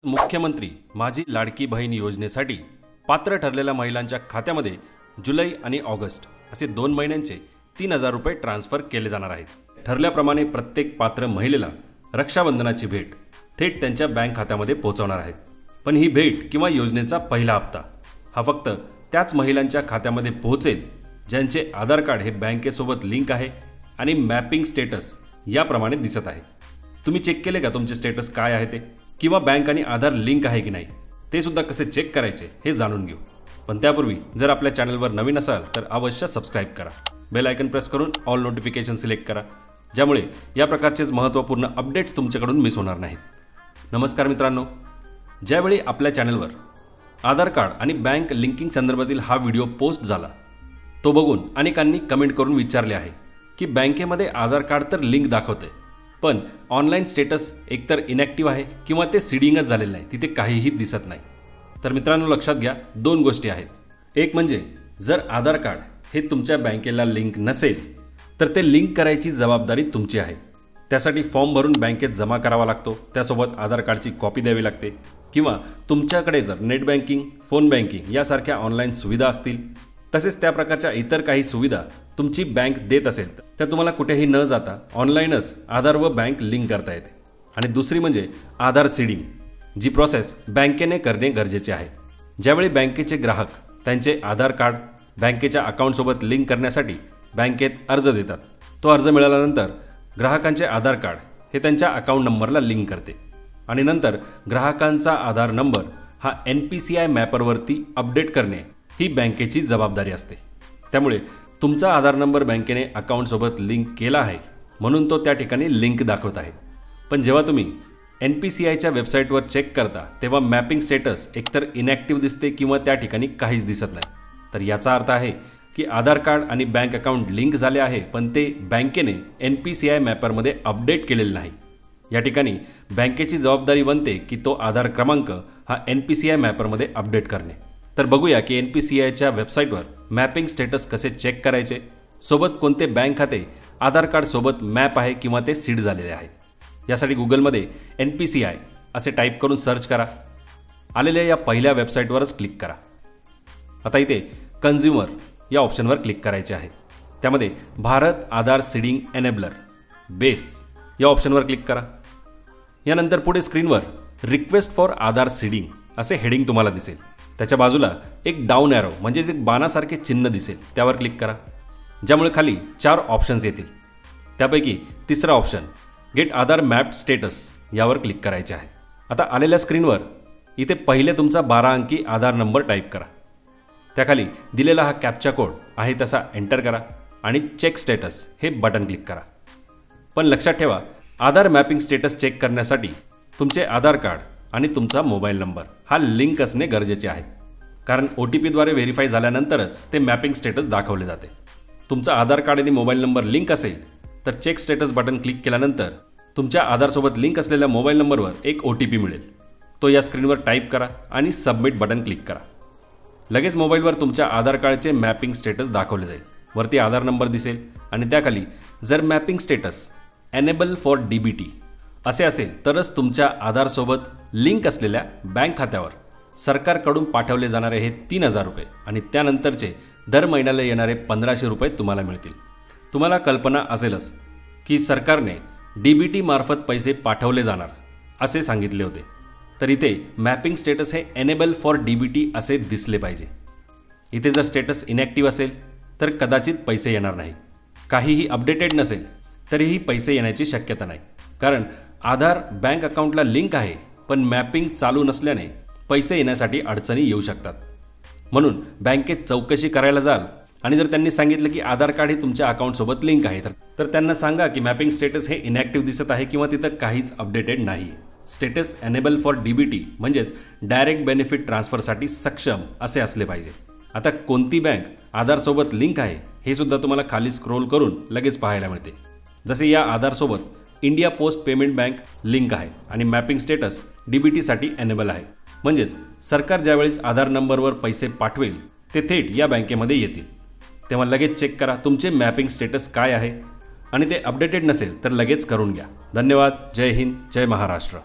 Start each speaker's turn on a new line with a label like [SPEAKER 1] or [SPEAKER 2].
[SPEAKER 1] मुख्यमंत्री माझी लाडकी बहीण योजनेसाठी पात्र ठरलेल्या महिलांच्या खात्यामध्ये जुलै आणि ऑगस्ट असे 2 महिन्यांचे 3,000 रुपये ट्रान्सफर केले जाणार आहेत। ठरल्याप्रमाणे प्रत्येक पात्र महिलेला रक्षाबंधनाची भेट थेट त्यांच्या बँक खात्यामध्ये पोहोचवणार आहेत। पण ही भेट किंवा योजनेचा पहिला हप्ता हा फक्त त्याच महिलांच्या खात्यामध्ये पोहोचेल ज्यांचे आधार कार्ड हे बँकेसोबत लिंक आहे आणि मॅपिंग स्टेटस याप्रमाणे दिसत आहे। तुम्ही चेक केले का तुमचे स्टेटस काय आहे ते, किंवा बँक आणि आधार लिंक आहे की नाही ते सुद्धा कसे चेक करायचे हे जाणून घेऊ। पण त्यापूर्वी जर आपल्या चॅनलवर नवीन असाल तर अवश्य सबस्क्राइब करा, बेल आयकन प्रेस करून ऑल नोटिफिकेशन सिलेक्ट करा, ज्यामुळे या प्रकारचेच महत्त्वपूर्ण अपडेट्स तुमच्याकडून मिस होणार नाहीत। नमस्कार मित्रांनो, ज्यावेळी आपल्या चॅनलवर आधार कार्ड आणि बँक लिंकिंग संदर्भातील हा व्हिडिओ पोस्ट झाला तो बघून अनेकांनी कमेंट करून विचारले आहे की बँकेमध्ये आधार कार्ड तर लिंक दाखवते पण ऑनलाईन स्टेटस एकतर इनॅक्टिव्ह आहे किंवा ते सीडिंगच झालेलं नाही, तिथे काहीही दिसत नाही। तर मित्रांनो लक्षात घ्या, 2 गोष्टी आहेत। एक म्हणजे जर आधार कार्ड हे तुमच्या बँकेला लिंक नसेल तर ते लिंक करायची जबाबदारी तुमची आहे। त्यासाठी फॉर्म भरून बँकेत जमा करावा लागतो, त्यासोबत आधार कार्डची कॉपी द्यावी लागते, किंवा तुमच्याकडे जर नेट बँकिंग, फोन बँकिंग यासारख्या ऑनलाईन सुविधा असतील, तसेच त्या प्रकारच्या इतर काही सुविधा तुमची बँक देत असेल तर तुम्हाला कुठेही न जाता ऑनलाईनच आधार व बँक लिंक करता येते। आणि दुसरी म्हणजे आधार सीडिंग, जी प्रोसेस बँकेने करणे गरजेचे आहे। ज्यावेळी बँकेचे ग्राहक त्यांचे आधार कार्ड बँकेच्या अकाउंटसोबत लिंक करण्यासाठी बँकेत अर्ज देतात, तो अर्ज मिळाल्यानंतर ग्राहकांचे आधार कार्ड हे त्यांच्या अकाउंट नंबरला लिंक करते आणि नंतर ग्राहकांचा आधार नंबर हा NPCI मॅपरवरती अपडेट करणे ही बँकेची जबाबदारी असते। त्यामुळे तुमचा आधार नंबर बँकेने अकाउंटसोबत लिंक केला आहे म्हणून तो त्या ठिकाणी लिंक दाखवत आहे। पण जेव्हा तुम्ही NPCIच्या वेबसाईटवर चेक करता तेव्हा मॅपिंग स्टेटस एकतर इनॅक्टिव्ह दिसते किंवा त्या ठिकाणी काहीच दिसत नाही। तर याचा अर्थ आहे की आधार कार्ड आणि बँक अकाउंट लिंक झाले आहे पण ते बँकेने NPCI मॅपरमध्ये अपडेट केलेले नाही। या ठिकाणी बँकेची जबाबदारी बनते की तो आधार क्रमांक हा NPCI मॅपरमध्ये अपडेट करणे। तर बघूया की NPCIच्या वेबसाईटवर मॅपिंग स्टेटस कसे चेक करायचे, सोबत कोणते बँक खाते आधार कार्ड सोबत मॅप आहे किंवा ते सीड झालेले आहे। यासाठी गुगलमध्ये NPCI असे टाईप करून सर्च करा, आलेल्या या पहिल्या वेबसाईटवरच क्लिक करा। आता इथे कन्झ्युमर या ऑप्शनवर क्लिक करायचे आहे, त्यामध्ये भारत आधार सीडिंग एनेबलर बेस या ऑप्शनवर क्लिक करा। यानंतर पुढे स्क्रीनवर रिक्वेस्ट फॉर आधार सीडिंग असे हेडिंग तुम्हाला दिसेल, त्याच्या बाजूला एक डाऊन ॲरो म्हणजेच एक बाणासारखे चिन्ह दिसेल, त्यावर क्लिक करा, ज्यामुळे खाली 4 ऑप्शन्स येतील। त्यापैकी तिसरा ऑप्शन गेट आधार मॅप्ड स्टेटस यावर क्लिक करायचे आहे। आता आलेल्या स्क्रीनवर इथे पहिले तुमचा 12 अंकी आधार नंबर टाईप करा, त्याखाली दिलेला हा कॅप्चा कोड आहे तसा एंटर करा आणि चेक स्टेटस हे बटन क्लिक करा। पण लक्षात ठेवा, आधार मॅपिंग स्टेटस चेक करण्यासाठी तुमचे आधार कार्ड आणि तुमचा मोबाईल नंबर हा लिंक असणे गरजेचे आहे, कारण OTPद्वारे व्हेरीफाय झाल्यानंतरच ते मॅपिंग स्टेटस दाखवले जाते। तुमचा आधार कार्ड आणि मोबाईल नंबर लिंक असेल तर चेक स्टेटस बटन क्लिक केल्यानंतर तुमच्या आधारसोबत लिंक असलेल्या मोबाईल नंबरवर एक OTP मिळेल, तो या स्क्रीनवर टाईप करा आणि सबमिट बटन क्लिक करा। लगेच मोबाईलवर तुमच्या आधार कार्डचे मॅपिंग स्टेटस दाखवले जाईल, वरती आधार नंबर दिसेल आणि त्याखाली जर mapping status enable for DBT असे असेल तरच तुमच्या आधारसोबत लिंक असलेल्या बँक खात्यावर सरकारकडून पाठवले जाणारे हे 3,000 रुपये आणि त्यानंतरचे दर महिन्याला येणारे 1,500 रुपये तुम्हाला मिळतील। तुम्हाला कल्पना असेलच की सरकारने DBT मार्फत पैसे पाठवले जाणार असे सांगितले होते, तर इथे मॅपिंग स्टेटस हे एनेबल फॉर DBT असे दिसले पाहिजे। इथे जर स्टेटस इनॅक्टिव्ह असेल तर कदाचित पैसे येणार नाही, काहीही अपडेटेड नसेल तरीही पैसे येण्याची शक्यता नाही, कारण आधार बँक अकाउंटला लिंक आहे पण मॅपिंग चालू नसल्याने पैसे येण्यासाठी अडचणी येऊ शकतात। म्हणून बँकेत चौकशी करायला जाल आणि जर त्यांनी सांगितलं की आधार कार्ड हे तुमच्या अकाउंटसोबत लिंक आहे तर त्यांना सांगा की मॅपिंग स्टेटस हे इनॅक्टिव्ह दिसत आहे किंवा तिथं काहीच अपडेटेड नाही। स्टेटस एनेबल फॉर DBT म्हणजेच डायरेक्ट बेनिफिट ट्रान्सफरसाठी सक्षम असे असले पाहिजे। आता कोणती बँक आधारसोबत लिंक आहे हे सुद्धा तुम्हाला खाली स्क्रोल करून लगेच पाहायला मिळते। जसे या आधारसोबत India post payment bank link आहे आणि मॅपिंग स्टेटस DBT साठी एनेबल आहे, म्हणजेच सरकार ज्यावेळेस आधार नंबरवर पैसे पाठवेल ते थेट या बँकेमध्ये येतील। तेव्हा लगेच चेक करा तुमचे मॅपिंग स्टेटस काय आहे आणि ते अपडेटेड नसेल तर लगेच करून घ्या। धन्यवाद। जय हिंद, जय महाराष्ट्र।